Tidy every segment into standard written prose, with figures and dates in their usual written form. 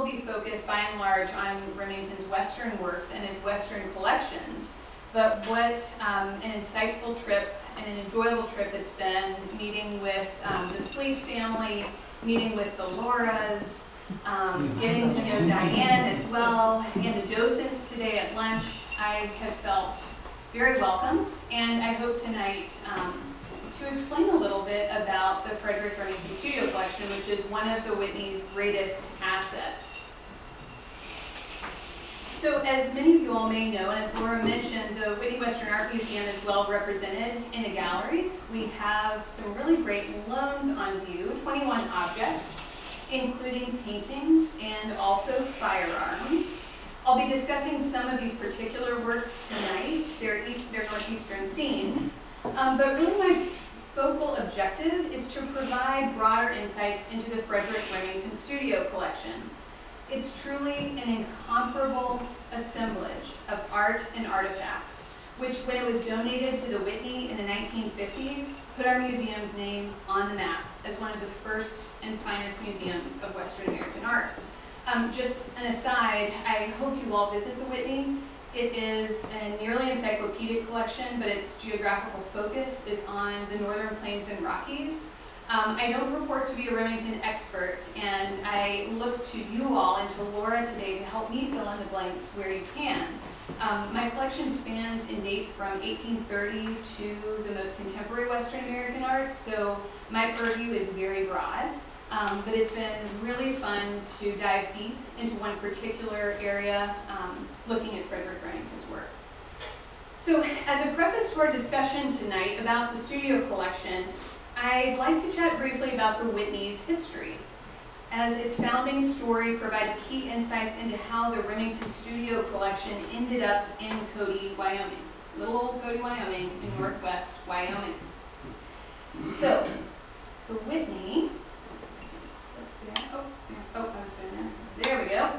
will be focused by and large on Remington's Western works and his Western collections, but what an insightful trip and an enjoyable trip it's been meeting with the Fleet family, meeting with the Lauras, getting to know Diane as well, and the docents today at lunch. I have felt very welcomed, and I hope tonight to explain a little bit about the Frederic Remington Studio Collection, which is one of the Whitney's greatest assets. So as many of you all may know, and as Laura mentioned, the Whitney Western Art Museum is well represented in the galleries. We have some really great loans on view, 21 objects, including paintings and also firearms. I'll be discussing some of these particular works tonight. They're Northeastern scenes, but really my focal objective is to provide broader insights into the Frederic Remington Studio Collection. It's truly an incomparable assemblage of art and artifacts, which when it was donated to the Whitney in the 1950s, put our museum's name on the map as one of the first and finest museums of Western American art. Just an aside, I hope you all visit the Whitney. It is a nearly encyclopedic collection, but its geographical focus is on the Northern Plains and Rockies. I don't purport to be a Remington expert, and I look to you all and to Laura today to help me fill in the blanks where you can. My collection spans in date from 1830 to the most contemporary Western American art, so my purview is very broad. But it's been really fun to dive deep into one particular area, looking at Frederic Remington's work. So as a preface to our discussion tonight about the studio collection, I'd like to chat briefly about the Whitney's history, as its founding story provides key insights into how the Remington Studio Collection ended up in Cody, Wyoming. Little old Cody, Wyoming, in northwest Wyoming. So, the Whitney, I was doing that. There we go.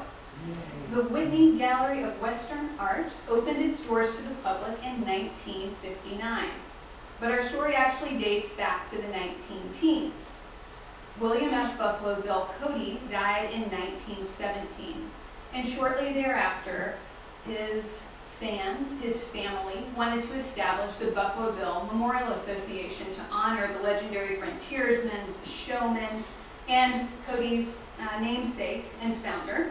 The Whitney Gallery of Western Art opened its doors to the public in 1959. But our story actually dates back to the 19-teens. William F. Buffalo Bill Cody died in 1917. And shortly thereafter, his fans, his family, wanted to establish the Buffalo Bill Memorial Association to honor the legendary frontiersman, the showman, and Cody's namesake and founder.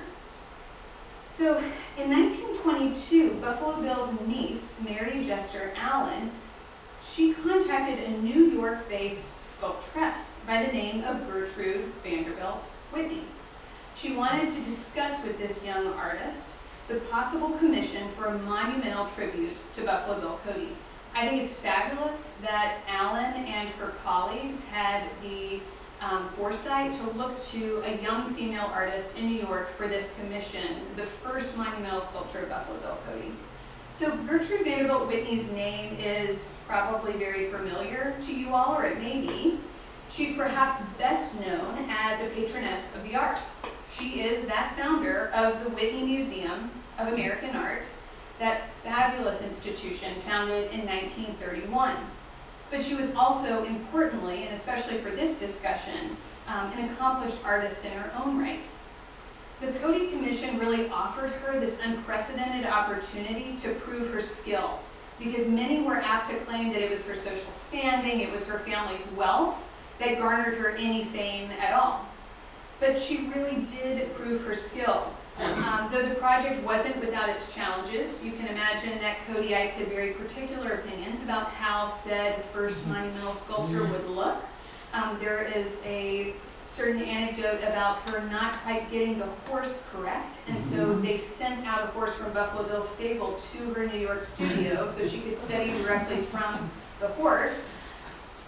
So in 1922, Buffalo Bill's niece, Mary Jester Allen, she contacted a New York-based sculptress by the name of Gertrude Vanderbilt Whitney. She wanted to discuss with this young artist the possible commission for a monumental tribute to Buffalo Bill Cody. I think it's fabulous that Allen and her colleagues had the foresight to look to a young female artist in New York for this commission, the first monumental sculpture of Buffalo Bill Cody. So Gertrude Vanderbilt Whitney's name is probably very familiar to you all, or it may be. She's perhaps best known as a patroness of the arts. She is that founder of the Whitney Museum of American Art, that fabulous institution founded in 1931. But she was also, importantly, and especially for this discussion, an accomplished artist in her own right. The Cody Commission really offered her this unprecedented opportunity to prove her skill, because many were apt to claim that it was her social standing, it was her family's wealth that garnered her any fame at all. But she really did prove her skill. Though the project wasn't without its challenges, you can imagine that Codyites had very particular opinions about how said first monumental sculpture would look. There is a certain anecdote about her not quite getting the horse correct, and so they sent out a horse from Buffalo Bill's stable to her New York studio so she could study directly from the horse.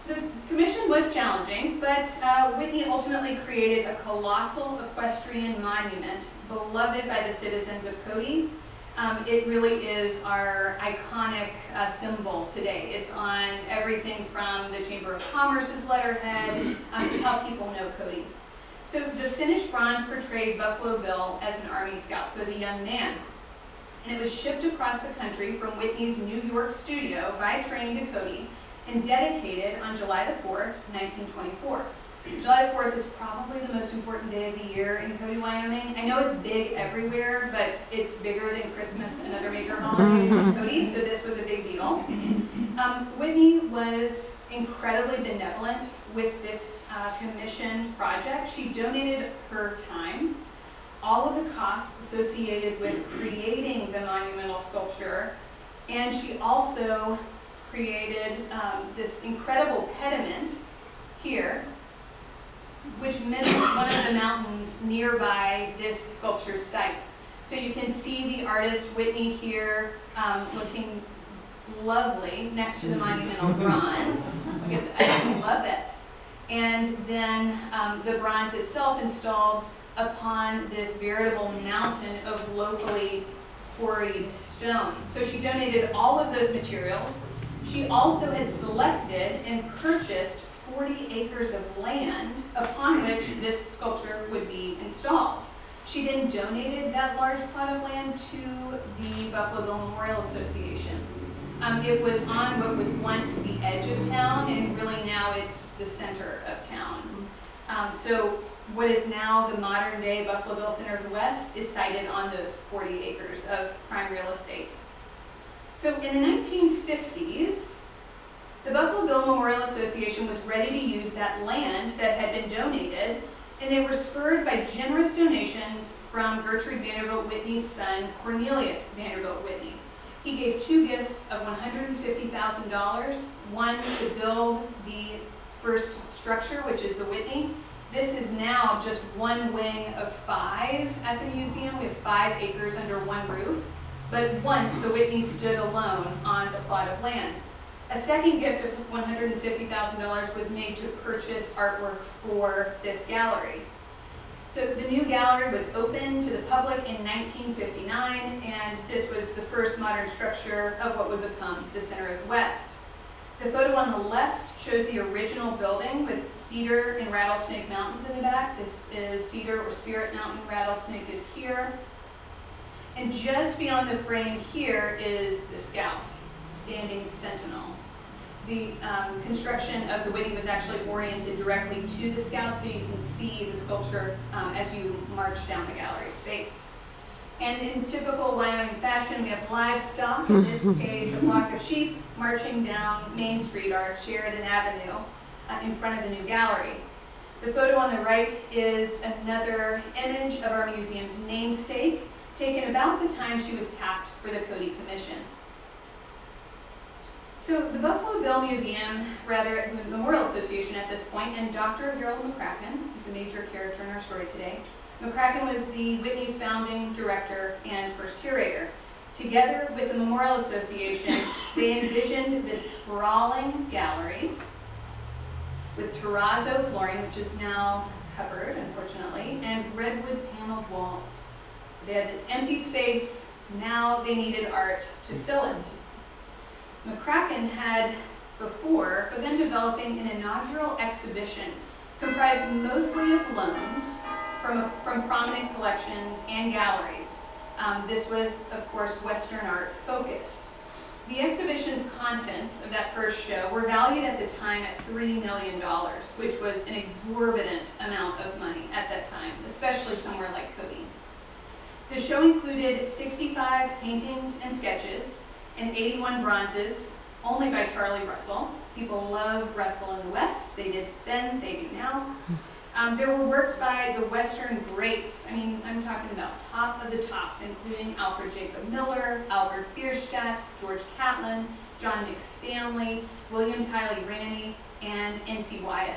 The commission was challenging, but Whitney ultimately created a colossal equestrian monument beloved by the citizens of Cody. It really is our iconic symbol today. It's on everything from the Chamber of Commerce's letterhead. It's how people know Cody. So the finished bronze portrayed Buffalo Bill as an Army scout, so as a young man. And it was shipped across the country from Whitney's New York studio by train to Cody and dedicated on July the 4th, 1924. July 4th is probably the most important day of the year in Cody, Wyoming. I know it's big everywhere, but it's bigger than Christmas and other major holidays in Cody, so this was a big deal. Whitney was incredibly benevolent with this commission project. She donated her time, all of the costs associated with creating the monumental sculpture, and she also created this incredible pediment here, which mimics one of the mountains nearby this sculpture site. So you can see the artist Whitney here looking lovely next to the monumental bronze. I just love it. And then the bronze itself installed upon this veritable mountain of locally quarried stone. So she donated all of those materials. She also had selected and purchased 40 acres of land upon which this sculpture would be installed. She then donated that large plot of land to the Buffalo Bill Memorial Association. It was on what was once the edge of town, and really now it's the center of town. So what is now the modern day Buffalo Bill Center of the West is sited on those 40 acres of prime real estate. So in the 1950s, the Buffalo Bill Memorial Association was ready to use that land that had been donated, and they were spurred by generous donations from Gertrude Vanderbilt Whitney's son, Cornelius Vanderbilt Whitney. He gave two gifts of $150,000, one to build the first structure, which is the Whitney. This is now just one wing of 5 at the museum. We have 5 acres under one roof, but once the Whitney stood alone on the plot of land. A second gift of $150,000 was made to purchase artwork for this gallery. So the new gallery was opened to the public in 1959, and this was the first modern structure of what would become the Center of the West. The photo on the left shows the original building with Cedar and Rattlesnake Mountains in the back. This is Cedar or Spirit Mountain, Rattlesnake is here. And just beyond the frame here is the Scout, standing sentinel. The construction of the Whitney was actually oriented directly to the Scout, so you can see the sculpture as you march down the gallery space. And in typical Wyoming fashion, we have livestock, in this case a flock of sheep, marching down Main Street, or Sheridan Avenue, in front of the new gallery. The photo on the right is another image of our museum's namesake, taken about the time she was tapped for the Cody Commission. So the Buffalo Bill Museum, rather the Memorial Association at this point, and Dr. Harold McCracken, who's a major character in our story today. McCracken was the Whitney's founding director and first curator. Together with the Memorial Association, they envisioned this sprawling gallery with terrazzo flooring, which is now covered, unfortunately, and redwood paneled walls. They had this empty space. Now they needed art to fill it. McCracken had before begun developing an inaugural exhibition comprised mostly of loans from prominent collections and galleries. This was, of course, Western art focused. The exhibition's contents of that first show were valued at the time at $3 million, which was an exorbitant amount of money at that time, especially somewhere like Cody. The show included 65 paintings and sketches, and 81 bronzes, only by Charlie Russell. People love Russell in the West. They did then, they do now. There were works by the Western greats. I mean, I'm talking about top of the tops, including Alfred Jacob Miller, Albert Bierstadt, George Catlin, John McStanley, William Tiley Raney, and N.C. Wyeth.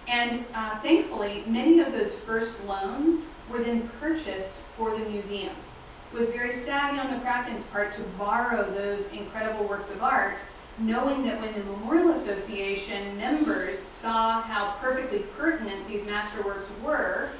And thankfully, many of those first loans were then purchased for the museum. It was very savvy on McCracken's part to borrow those incredible works of art, knowing that when the Memorial Association members saw how perfectly pertinent these masterworks were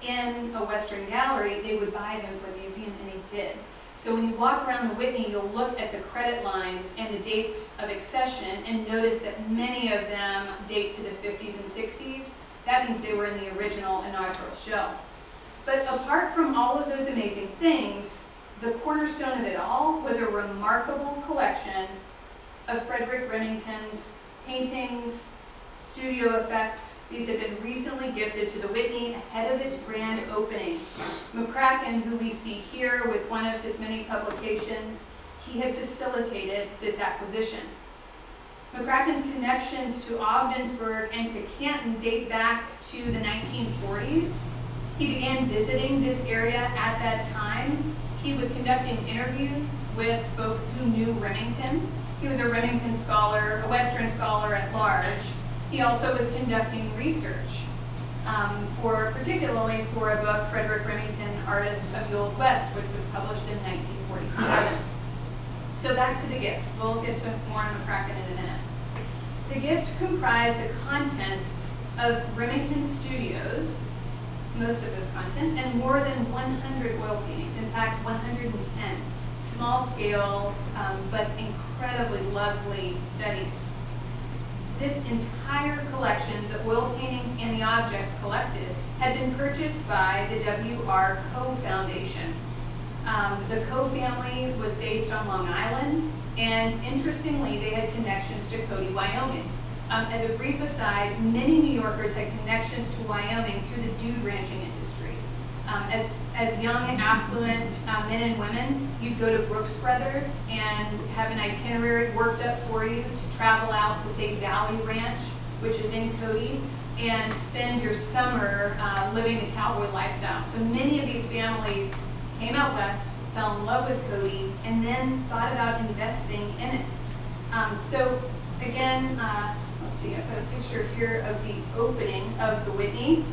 in a Western gallery, they would buy them for the museum, and they did. So when you walk around the Whitney, you'll look at the credit lines and the dates of accession and notice that many of them date to the 50s and 60s. That means they were in the original inaugural show. But apart from all of those amazing things, the cornerstone of it all was a remarkable collection of Frederic Remington's paintings, studio effects. These had been recently gifted to the Whitney ahead of its grand opening. McCracken, who we see here with one of his many publications, he had facilitated this acquisition. McCracken's connections to Ogdensburg and to Canton date back to the 1940s. He began visiting this area at that time. He was conducting interviews with folks who knew Remington. He was a Remington scholar, a Western scholar at large. He also was conducting research, particularly for a book, Frederic Remington, Artist of the Old West, which was published in 1947. So back to the gift. We'll get to more on McCracken in a minute. The gift comprised the contents of Remington Studios, most of those contents, and more than 100 oil paintings, in fact 110, small scale but incredibly lovely studies. This entire collection, the oil paintings and the objects collected, had been purchased by the W.R. Coe Foundation. The Coe family was based on Long Island, and interestingly, they had connections to Cody, Wyoming. As a brief aside, many New Yorkers had connections to Wyoming through the dude ranching industry. As young and affluent men and women, you'd go to Brooks Brothers and have an itinerary worked up for you to travel out to, say, Valley Ranch, which is in Cody, and spend your summer living the cowboy lifestyle. So many of these families came out west, fell in love with Cody, and then thought about investing in it. So again, let's see, I've got a picture here of the opening of the Whitney.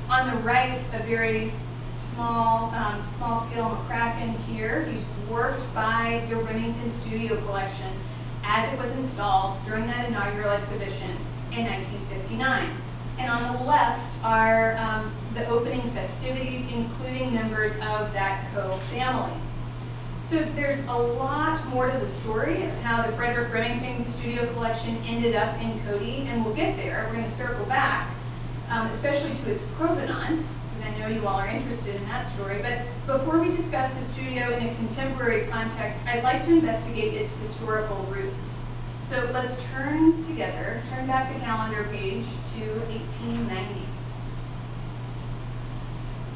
On the right, a very small scale McCracken here. He's dwarfed by the Remington Studio Collection as it was installed during that inaugural exhibition in 1959. And on the left are the opening festivities, including members of that Coe family. So there's a lot more to the story of how the Frederic Remington Studio Collection ended up in Cody, and we'll get there. We're going to circle back, especially to its provenance, because I know you all are interested in that story. But before we discuss the studio in a contemporary context, I'd like to investigate its historical roots. So let's turn back the calendar page to 1890.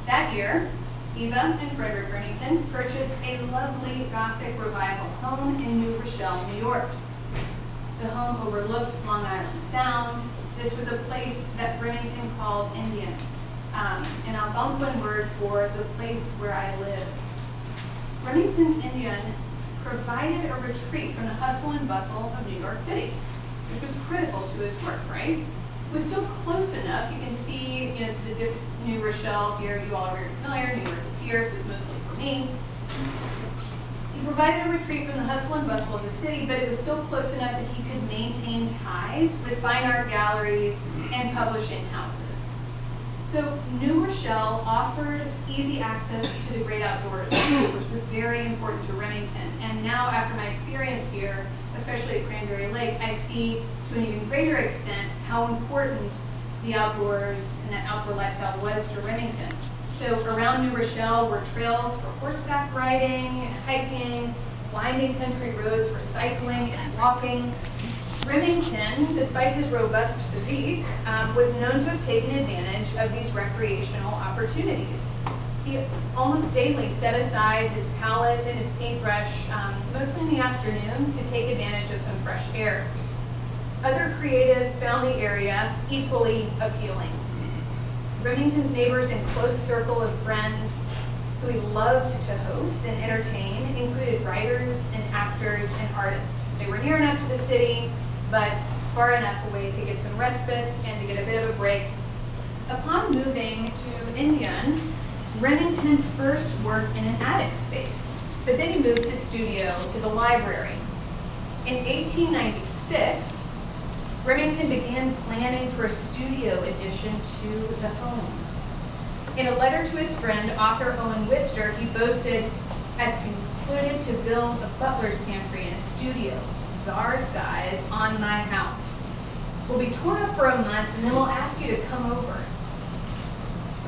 That year, Eva and Frederic Remington purchased a lovely Gothic Revival home in New Rochelle, New York. The home overlooked Long Island Sound. This was a place that Remington called Indian, an Algonquin word for the place where I live. Remington's Indian provided a retreat from the hustle and bustle of New York City, which was critical to his work, right? It was still close enough. You can see, the New Rochelle here. You all are very familiar. New York is here. This is mostly for me. He provided a retreat from the hustle and bustle of the city, but it was still close enough that he could maintain ties with fine art galleries and publishing houses. So New Rochelle offered easy access to the great outdoors, which was very important to Remington. And now, after my experience here, especially at Cranberry Lake, I see to an even greater extent how important the outdoors and that outdoor lifestyle was to Remington. So around New Rochelle were trails for horseback riding, hiking, winding country roads for cycling and walking. Remington, despite his robust physique, was known to have taken advantage of these recreational opportunities. He almost daily set aside his palette and his paintbrush, mostly in the afternoon, to take advantage of some fresh air. Other creatives found the area equally appealing. Remington's neighbors and close circle of friends who he loved to host and entertain included writers and actors and artists. They were near enough to the city, but far enough away to get some respite and to get a bit of a break. Upon moving to Indian, Remington first worked in an attic space, but then he moved his studio to the library. In 1896, Remington began planning for a studio addition to the home. In a letter to his friend, author Owen Wister, he boasted, "I've concluded to build a butler's pantry and a studio, czar size, on my house. We'll be torn up for a month, and then we'll ask you to come over.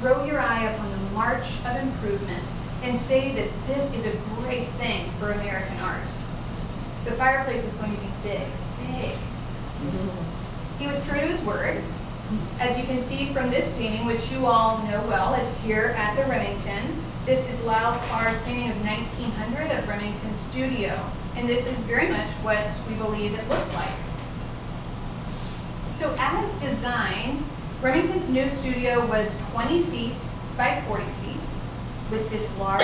Throw your eye upon the march of improvement and say that this is a great thing for American art. The fireplace is going to be big, big." He was true to his word. As you can see from this painting, which you all know well, it's here at the Remington. This is Lyle Carr's painting of 1900 of Remington's studio, and this is very much what we believe it looked like. So as designed, Remington's new studio was 20 feet by 40 feet with this large,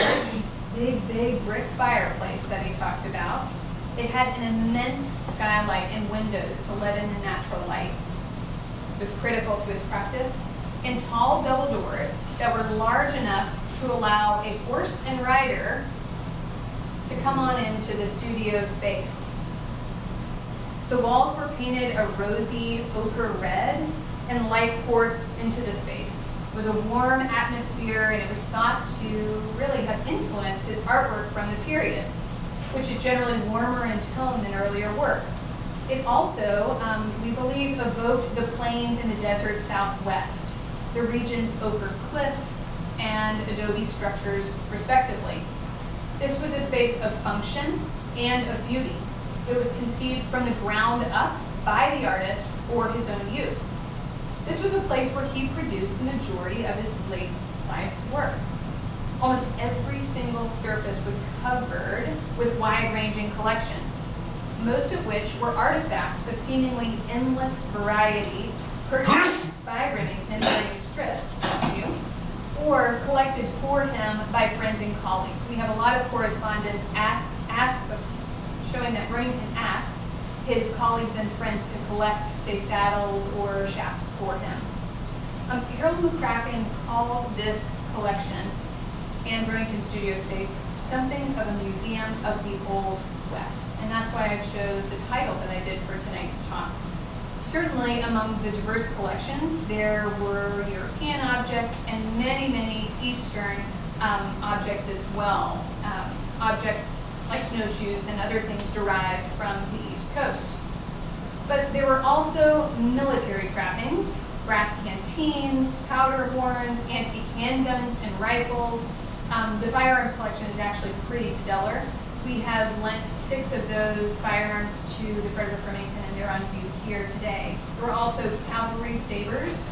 big brick fireplace that he talked about. It had an immense skylight and windows to let in the natural light. It was critical to his practice, and tall double doors that were large enough to allow a horse and rider to come on into the studio space. The walls were painted a rosy ochre red, and light poured into the space. It was a warm atmosphere, and it was thought to really have influenced his artwork from the period, which is generally warmer in tone than earlier work. It also, we believe, evoked the plains in the desert southwest, the region's ochre cliffs and adobe structures, respectively. This was a space of function and of beauty. It was conceived from the ground up by the artist for his own use. This was a place where he produced the majority of his late life's work. Almost every single surface was covered with wide-ranging collections, most of which were artifacts of seemingly endless variety purchased by Remington during his trips, or collected for him by friends and colleagues. We have a lot of correspondence showing that Remington asked his colleagues and friends to collect, say, saddles or chaps for him. Harold McCracken called this collection and Remington studio space something of a museum of the Old West. And that's why I chose the title that I did for tonight's talk. Certainly among the diverse collections, there were European objects and many Eastern objects as well. Objects like snowshoes and other things derived from the East Coast. But there were also military trappings, brass canteens, powder horns, antique handguns, and rifles. The firearms collection is actually pretty stellar. We have lent 6 of those firearms to the Frederic Remington, and they're on view here today. There were also cavalry sabers,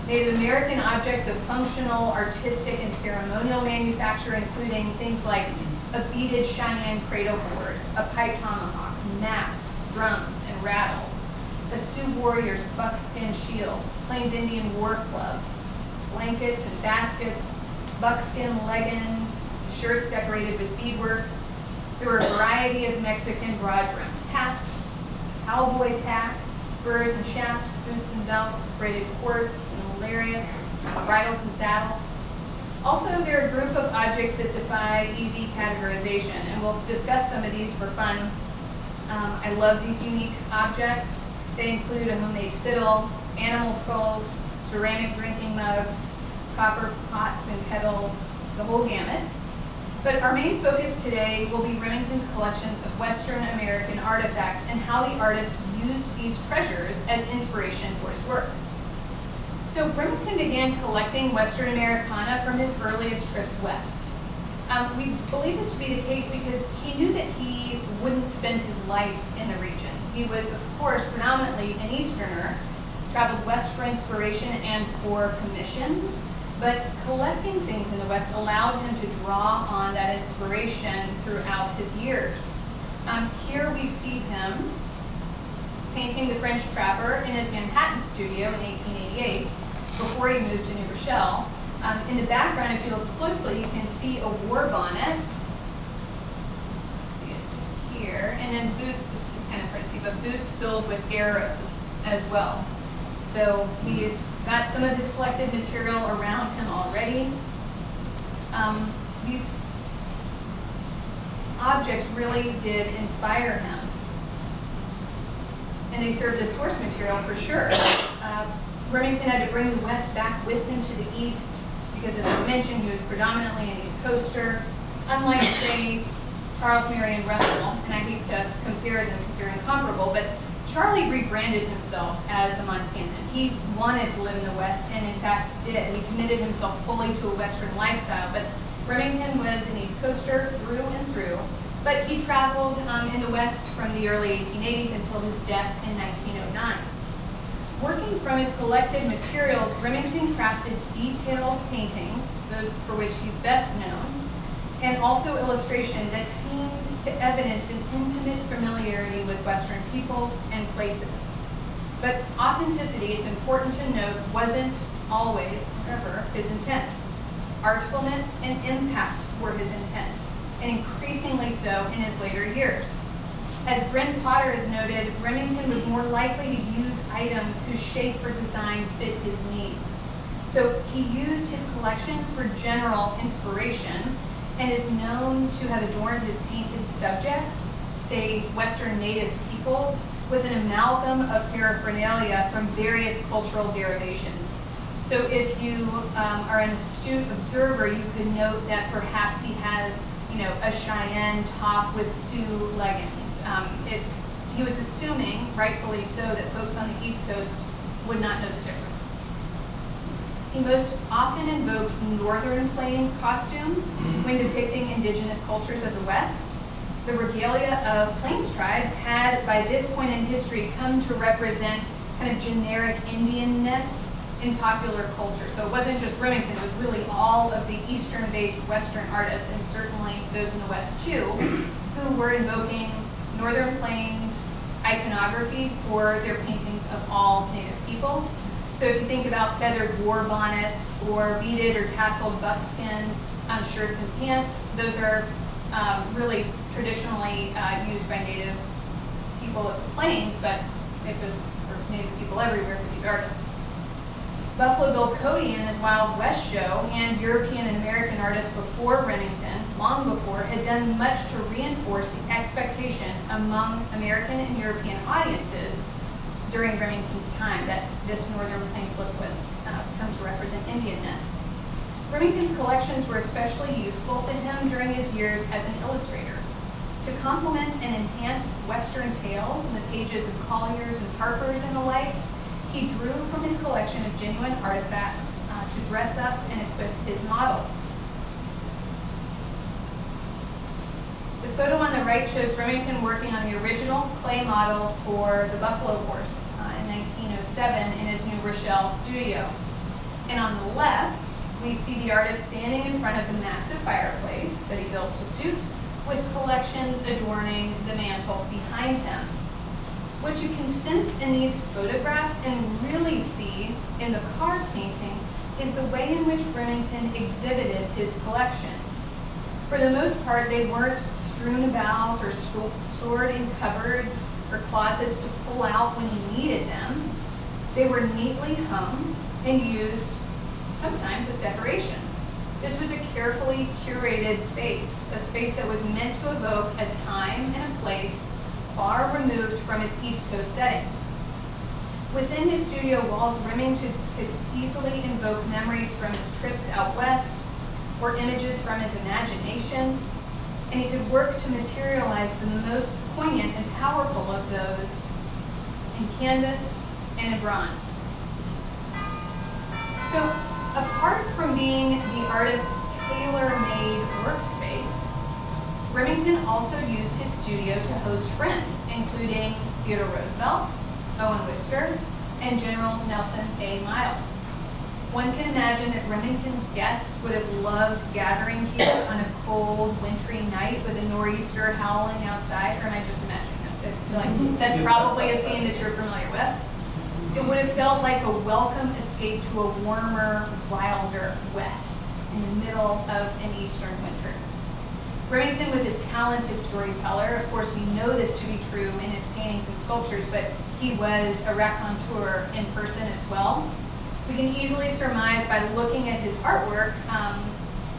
Native American objects of functional, artistic, and ceremonial manufacture, including things like a beaded Cheyenne cradle board, a pipe tomahawk, masks, drums, and rattles, a Sioux warrior's buckskin shield, Plains Indian war clubs, blankets and baskets, buckskin leggings, shirts decorated with beadwork. There were a variety of Mexican broad-brimmed hats, cowboy tack, spurs and chaps, boots and belts, braided quartz and lariats, bridles and saddles. Also, there are a group of objects that defy easy categorization, and we'll discuss some of these for fun. I love these unique objects. They include a homemade fiddle, animal skulls, ceramic drinking mugs, copper pots and kettles, the whole gamut. But our main focus today will be Remington's collections of Western American artifacts and how the artist used these treasures as inspiration for his work. So Remington began collecting Western Americana from his earliest trips west. We believe this to be the case because he knew that he wouldn't spend his life in the region. He was, of course, predominantly an Easterner, traveled west for inspiration and for commissions, but collecting things in the West allowed him to draw on that inspiration throughout his years. Here we see him painting the French Trapper in his Manhattan studio in 1888 before he moved to New Rochelle. In the background, if you look closely, you can see a war bonnet. See it here, and then boots. It's kind of hard to see, but boots filled with arrows as well. So he's got some of his collected material around him already. These objects really did inspire him, and they served as source material for sure. Remington had to bring the West back with him to the East because, as I mentioned, he was predominantly an East Coaster. Unlike, say, Charles Marion Russell, and I hate to compare them because they're incomparable, but Charlie rebranded himself as a Montanan. He wanted to live in the West, and in fact did. He committed himself fully to a Western lifestyle, but Remington was an East Coaster through and through. But he traveled in the West from the early 1880s until his death in 1909. Working from his collected materials, Remington crafted detailed paintings, those for which he's best known, and also illustration that seemed to evidence an intimate familiarity with Western peoples and places. But authenticity, it's important to note, wasn't always, however, his intent. Artfulness and impact were his intents, and increasingly so in his later years. As Brent Potter has noted, Remington was more likely to use items whose shape or design fit his needs. So he used his collections for general inspiration and is known to have adorned his painted subjects, say Western native peoples, with an amalgam of paraphernalia from various cultural derivations. So if you are an astute observer, you could note that perhaps he has, a Cheyenne top with Sioux leggings. He was assuming, rightfully so, that folks on the East Coast would not know the difference. He most often invoked Northern Plains costumes when depicting indigenous cultures of the West. The regalia of Plains tribes had, by this point in history, come to represent kind of generic Indianness in popular culture. So it wasn't just Remington, it was really all of the Eastern-based Western artists, and certainly those in the West too, who were invoking Northern Plains iconography for their paintings of all native peoples. So if you think about feathered war bonnets or beaded or tasseled buckskin shirts and pants, those are really traditionally used by native people of the plains, but it was for native people everywhere for these artists. Buffalo Bill Cody in his Wild West show and European and American artists before Remington, long before, had done much to reinforce the expectation among American and European audiences during Remington's time that this Northern Plains look was come to represent Indianness. Remington's collections were especially useful to him during his years as an illustrator. To complement and enhance Western tales in the pages of Collier's and Harper's and the like, he drew from his collection of genuine artifacts to dress up and equip his models. The photo on the right shows Remington working on the original clay model for the Buffalo Horse in 1907 in his New Rochelle studio. And on the left, we see the artist standing in front of the massive fireplace that he built to suit, with collections adorning the mantle behind him. What you can sense in these photographs and really see in the card painting is the way in which Remington exhibited his collections. For the most part, they weren't strewn about or stored in cupboards or closets to pull out when he needed them. They were neatly hung and used sometimes as decoration. This was a carefully curated space, a space that was meant to evoke a time and a place far removed from its East Coast setting. Within his studio walls, Remington could easily invoke memories from his trips out west or images from his imagination, and he could work to materialize the most poignant and powerful of those in canvas and in bronze. So, apart from being the artist's tailor-made workspace, Remington also used his studio to host friends, including Theodore Roosevelt, Owen Wister, and General Nelson A. Miles. One can imagine that Remington's guests would have loved gathering here on a cold, wintry night with a nor'easter howling outside, or am I just imagining this? I feel like that's probably a scene that you're familiar with. It would have felt like a welcome escape to a warmer, wilder West in the middle of an eastern winter. Remington was a talented storyteller. Of course, we know this to be true in his paintings and sculptures, but he was a raconteur in person as well. We can easily surmise by looking at his artwork,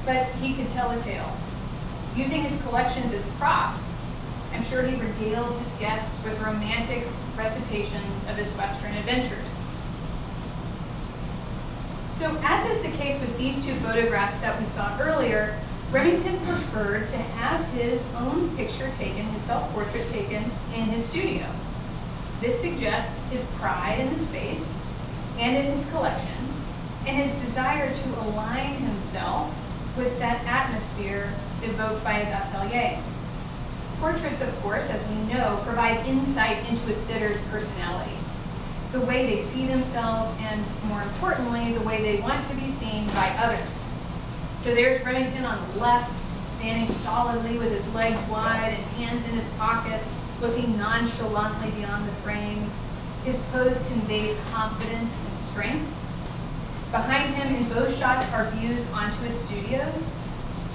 but he could tell a tale. Using his collections as props, I'm sure he regaled his guests with romantic recitations of his Western adventures. So, as is the case with these two photographs that we saw earlier, Remington preferred to have his own picture taken, his self-portrait taken, in his studio. This suggests his pride in the space and in his collections, and his desire to align himself with that atmosphere evoked by his atelier. Portraits, of course, as we know, provide insight into a sitter's personality. the way they see themselves, and more importantly, the way they want to be seen by others. So there's Remington on the left, standing solidly with his legs wide and hands in his pockets, looking nonchalantly beyond the frame. His pose conveys confidence and strength. Behind him in both shots are views onto his studios,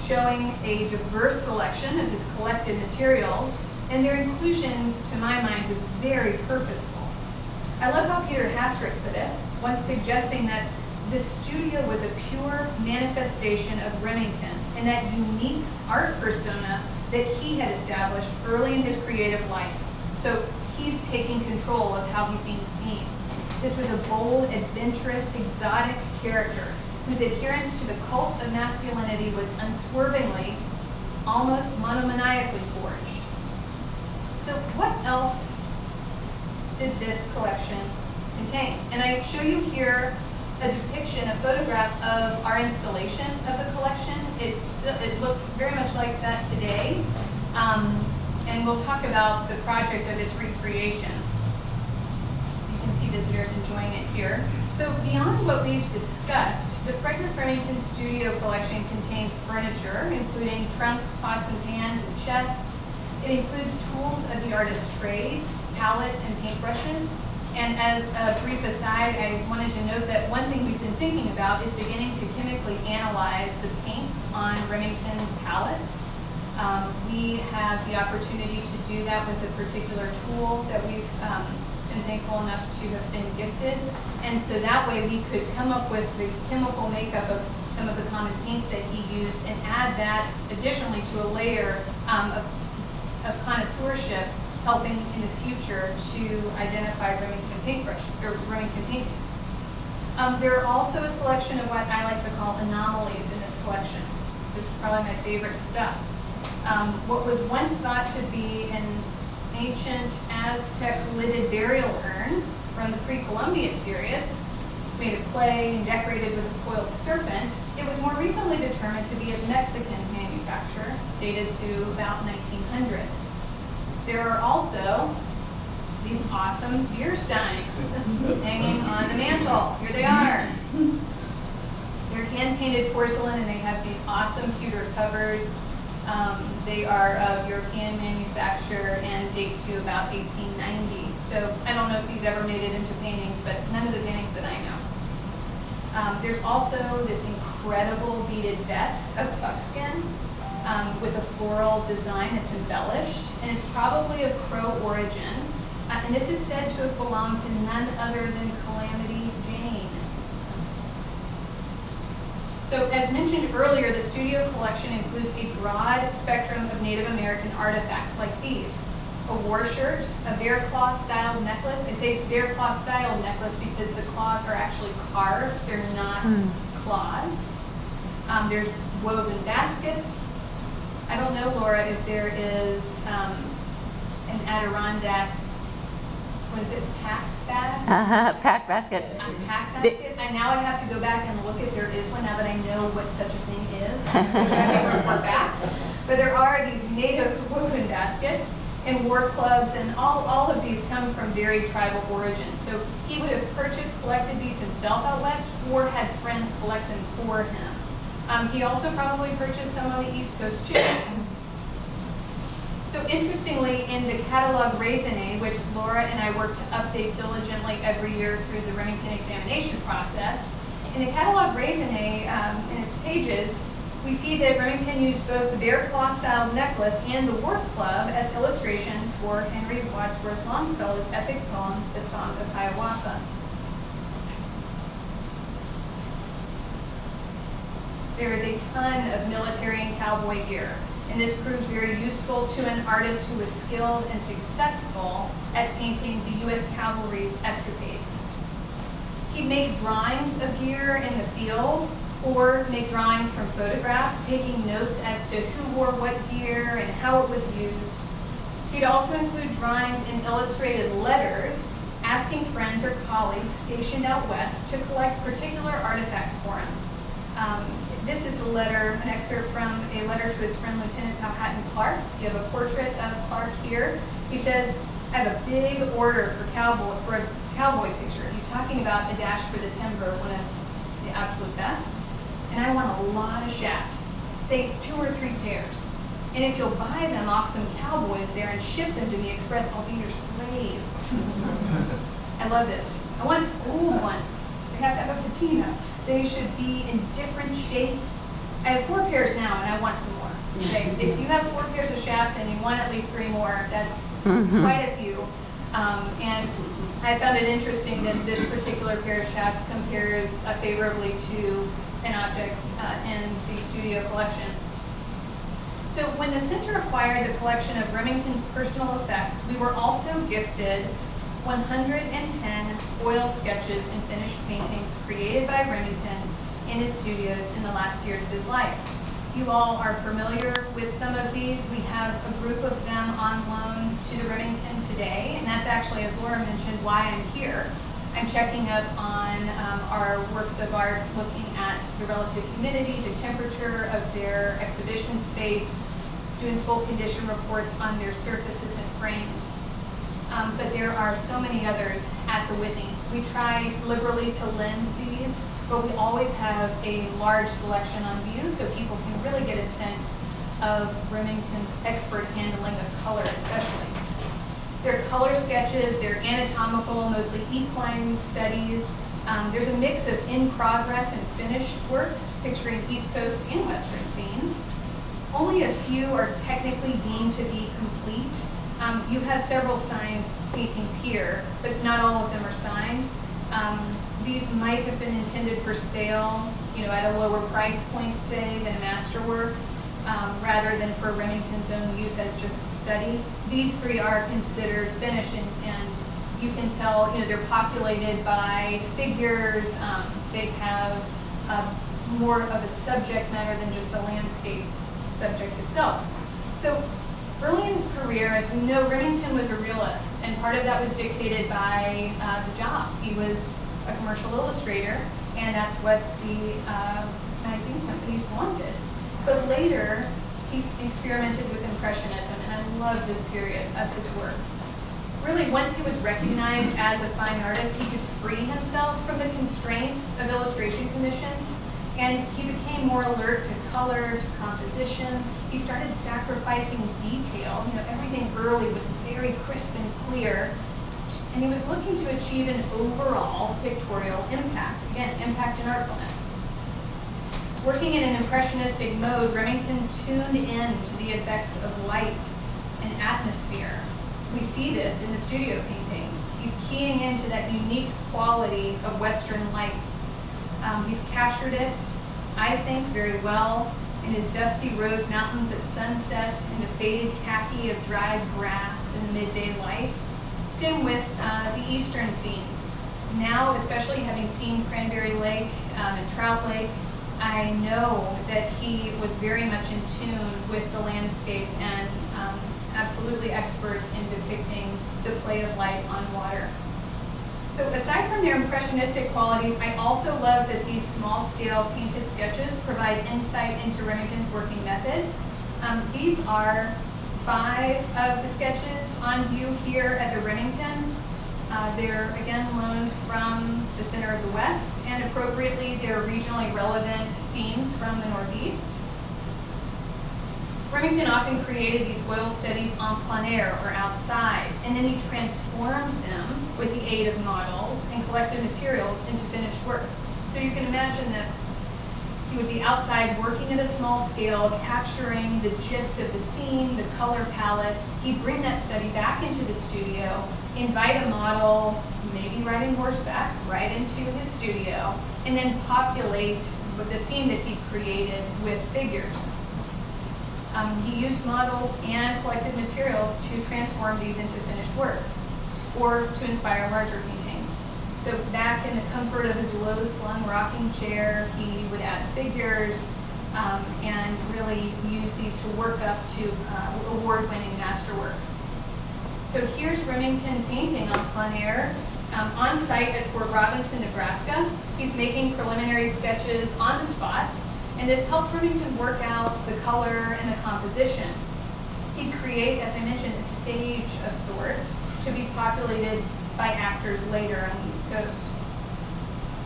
showing a diverse selection of his collected materials, and their inclusion, to my mind, was very purposeful. I love how Peter Hastrick put it, once suggesting that the studio was a pure manifestation of Remington and that unique art persona that he had established early in his creative life. So he's taking control of how he's being seen. This was a bold, adventurous, exotic character whose adherence to the cult of masculinity was unswervingly, almost monomaniacally forged. So what else did this collection contain? And I show you here a depiction, a photograph of our installation of the collection. It looks very much like that today. And we'll talk about the project of its recreation. You can see visitors enjoying it here. So beyond what we've discussed, the Frederic Remington Studio Collection contains furniture, including trunks, pots and pans, and chests. It includes tools of the artist's trade, palettes, and paintbrushes. And as a brief aside, I wanted to note that one thing we've been thinking about is beginning to chemically analyze the paint on Remington's palettes. We have the opportunity to do that with a particular tool that we've been thankful enough to have been gifted. And so that way we could come up with the chemical makeup of some of the common paints that he used and add that additionally to a layer of connoisseurship, helping in the future to identify Remington paintbrush or Remington paintings. There are also a selection of what I like to call anomalies in this collection. This is probably my favorite stuff. What was once thought to be an ancient Aztec lidded burial urn from the pre-Columbian period. It's made of clay and decorated with a coiled serpent. It was more recently determined to be of Mexican manufacture, dated to about 1900. There are also these awesome beer steins hanging on the mantle. Here they are. They're hand-painted porcelain, and they have these awesome pewter covers. They are of European manufacture and date to about 1890. So I don't know if these ever made it into paintings, but none of the paintings that I know. There's also this incredible beaded vest of buckskin with a floral design that's embellished, and it's probably of Crow origin. And this is said to have belonged to none other than Calamity Jane. So as mentioned earlier, the studio collection includes a broad spectrum of Native American artifacts like these. A war shirt, a bear claw styled necklace. I say bear claw styled necklace because the claws are actually carved, they're not claws. There's woven baskets. I don't know, Laura, if there is an Adirondack, what is it, pack bag? Pack basket. A pack basket. And now I have to go back and look if there is one now that I know what such a thing is. Which I may report back. But there are these native woven baskets and war clubs, and all of these come from very tribal origins. So he would have collected these himself out west, or had friends collect them for him. He also probably purchased some on the East Coast too. So interestingly, in the catalog raisonné, which Laura and I work to update diligently every year through the Remington examination process, in the catalog raisonné, in its pages, we see that Remington used both the bear claw styled necklace and the war club as illustrations for Henry Wadsworth Longfellow's epic poem, The Song of Hiawatha. There is a ton of military and cowboy gear, and this proves very useful to an artist who was skilled and successful at painting the U.S. cavalry's escapades. He'd make drawings of gear in the field, or make drawings from photographs, taking notes as to who wore what gear and how it was used. He'd also include drawings in illustrated letters, asking friends or colleagues stationed out west to collect particular artifacts for him. This is a letter, an excerpt from a letter to his friend Lieutenant Powhatan Clark. You have a portrait of Clark here. He says, I have a big order for cowboy picture. He's talking about the dash for the timber, one of the absolute best. And I want a lot of shaps, say 2 or 3 pairs. And if you'll buy them off some cowboys there and ship them to me express, I'll be your slave. I love this. I want old ones. They have to have a patina. They should be in different shapes. I have 4 pairs now, and I want some more. Okay? If you have 4 pairs of shaps and you want at least 3 more, that's quite a few. And I found it interesting that this particular pair of shaps compares favorably to an object in the studio collection. So when the center acquired the collection of Remington's personal effects, we were also gifted 110 oil sketches and finished paintings created by Remington in his studios in the last years of his life. You all are familiar with some of these. We have a group of them on loan to the Remington today, and that's actually, as Laura mentioned, why I'm here. I'm checking up on our works of art, looking at the relative humidity, the temperature of their exhibition space, doing full condition reports on their surfaces and frames. But there are so many others at the Whitney. We try liberally to lend these, but we always have a large selection on view so people can really get a sense of Remington's expert handling of color especially. They're color sketches, they're anatomical, mostly equine studies. There's a mix of in-progress and finished works picturing East Coast and Western scenes. Only a few are technically deemed to be complete. You have several signed paintings here, but not all of them are signed. These might have been intended for sale, at a lower price point, say, than a masterwork, rather than for Remington's own use as just a study. These 3 are considered finished, and you can tell, they're populated by figures. They have more of a subject matter than just a landscape subject itself. So early in his career, as we know, Remington was a realist, and part of that was dictated by the job. He was a commercial illustrator, and that's what the magazine companies wanted. But later, he experimented with Impressionism, and I love this period of his work. Really, once he was recognized as a fine artist, he could free himself from the constraints of illustration commissions, and he became more alert to color, to composition. He started sacrificing detail. Everything early was very crisp and clear, and he was looking to achieve an overall pictorial impact. Again, impact and artfulness. Working in an impressionistic mode, Remington tuned in to the effects of light and atmosphere. We see this in the studio paintings. He's keying into that unique quality of Western light. He's captured it, I think, very well in his dusty rose mountains at sunset, in the faded khaki of dried grass in midday light. Same with the eastern scenes. Now, especially having seen Cranberry Lake and Trout Lake, I know that he was very much in tune with the landscape and absolutely expert in depicting the play of light on water. So aside from their impressionistic qualities, I also love that these small-scale painted sketches provide insight into Remington's working method. These are 5 of the sketches on view here at the Remington. They're again loaned from the center of the West, and appropriately, they're regionally relevant scenes from the Northeast. Remington often created these oil studies en plein air, or outside, and then he transformed them with the aid of models and collected materials into finished works. So you can imagine that he would be outside working at a small scale, capturing the gist of the scene, the color palette. He'd bring that study back into the studio, invite a model, maybe riding horseback, right into his studio, and then populate with the scene that he created with figures. He used models and collected materials to transform these into finished works, or to inspire larger paintings. So back in the comfort of his low-slung rocking chair, he would add figures and really use these to work up to award-winning masterworks. So here's Remington painting en plein air on site at Fort Robinson, Nebraska. He's making preliminary sketches on the spot, and this helped Remington work out the color and the composition. He'd create, as I mentioned, a stage of sorts to be populated by actors later on the East Coast.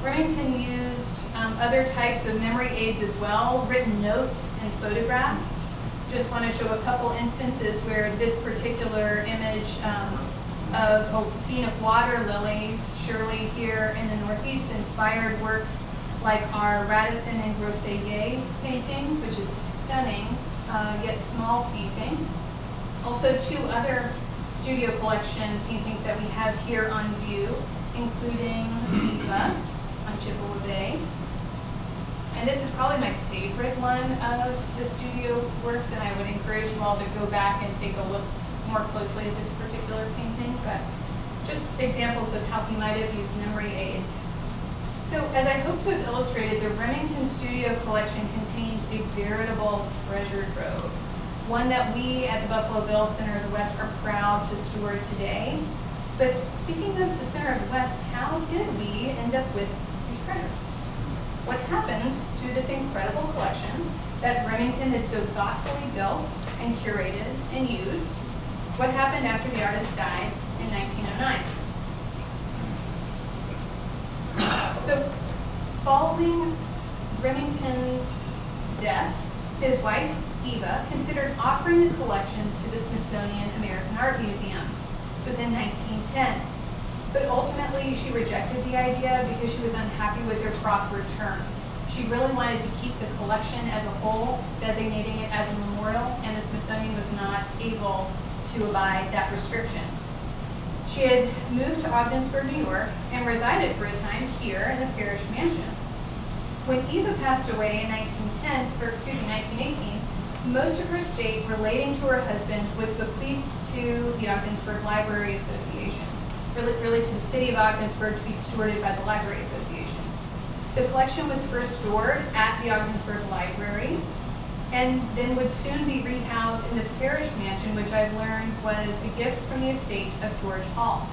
Remington used other types of memory aids as well, written notes and photographs. Just want to show a couple instances where this particular image of a scene of water lilies, surely here in the Northeast, inspired works like our Radisson and Grosseillier paintings, which is a stunning yet small painting. Also 2 other studio collection paintings that we have here on view, including Eva on Chippewa Bay. And this is probably my favorite one of the studio works, and I would encourage you all to go back and take a look more closely at this particular painting, but just examples of how he might have used memory aids. So, as I hope to have illustrated, the Remington Studio Collection contains a veritable treasure trove, one that we at the Buffalo Bill Center of the West are proud to steward today. But speaking of the Center of the West, how did we end up with these treasures? What happened to this incredible collection that Remington had so thoughtfully built and curated and used? What happened after the artist died in 1909? So, following Remington's death, his wife, Eva, considered offering the collections to the Smithsonian American Art Museum. This was in 1910. But ultimately, she rejected the idea because she was unhappy with their proffered terms. She really wanted to keep the collection as a whole, designating it as a memorial, and the Smithsonian was not able to abide that restriction. She had moved to Ogdensburg, New York, and resided for a time here in the parish mansion. When Eva passed away in 1918, most of her estate relating to her husband was bequeathed to the Ogdensburg Library Association, really to the city of Ogdensburg, to be stewarded by the Library Association. The collection was first stored at the Ogdensburg Library, and then would soon be rehoused in the parish mansion, which I've learned was a gift from the estate of George Hall.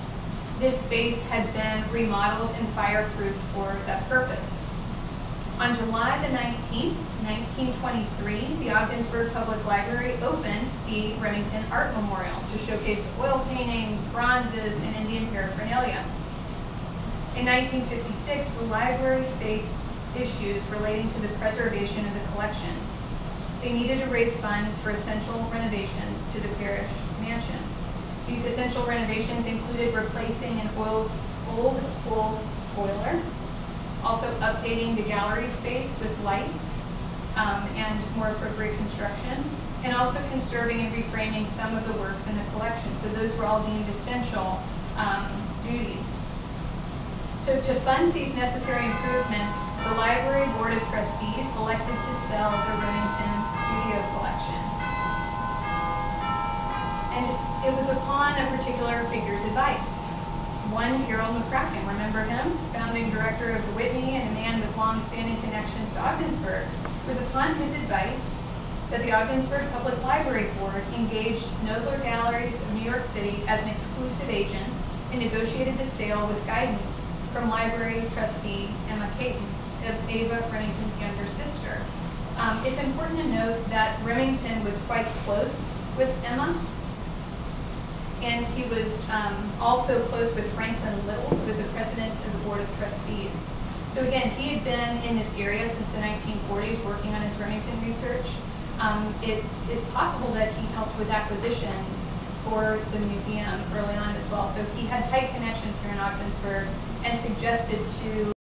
This space had been remodeled and fireproofed for that purpose. On July the 19th, 1923, the Ogdensburg Public Library opened the Remington Art Memorial to showcase oil paintings, bronzes, and Indian paraphernalia. In 1956, the library faced issues relating to the preservation of the collection. They needed to raise funds for essential renovations to the parish mansion. These essential renovations included replacing an old coal boiler, also updating the gallery space with light and more appropriate construction, and also conserving and reframing some of the works in the collection. So those were all deemed essential duties. So to fund these necessary improvements, the Library Board of Trustees elected to sell the Remington Studio Collection. And it was upon a particular figure's advice. One, Harold McCracken, remember him? Founding director of the Whitney and a man with long-standing connections to Ogdensburg. It was upon his advice that the Ogdensburg Public Library Board engaged Nobler Galleries of New York City as an exclusive agent and negotiated the sale with guidance from library trustee Emma Caton, Eva Remington's younger sister. It's important to note that Remington was quite close with Emma, and he was also close with Franklin Little, who was the president of the Board of Trustees. So again, he had been in this area since the 1940s working on his Remington research. It is possible that he helped with acquisitions for the museum early on as well. So he had tight connections here in Ogdensburg and suggested to